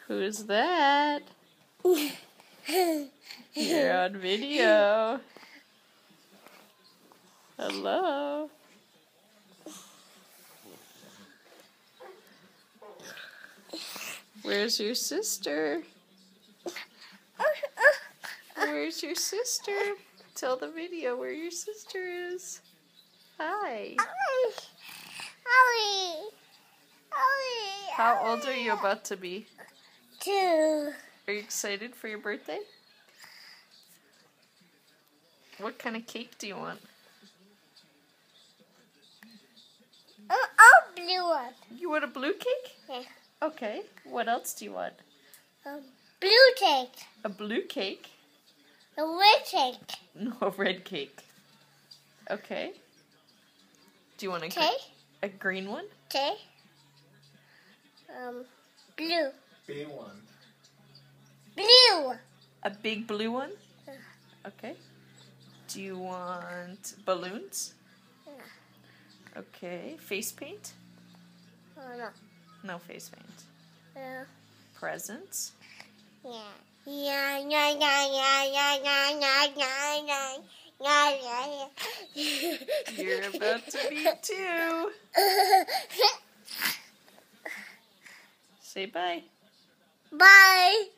Who's that? You're on video. Hello. Where's your sister? Where's your sister? Tell the video where your sister is. Hi. How old are you about to be? 2. Are you excited for your birthday? What kind of cake do you want? Blue one. You want a blue cake? Yeah. Okay. What else do you want? Blue cake. A blue cake? A red cake. No, a red cake. Okay. Do you want a green one? Okay. Blue. Big one. Blue. A big blue one? Okay. Do you want balloons? Okay. Face paint? No. No face paint. Yeah. Presents? Yeah. You're about to be 2. Say bye. Bye.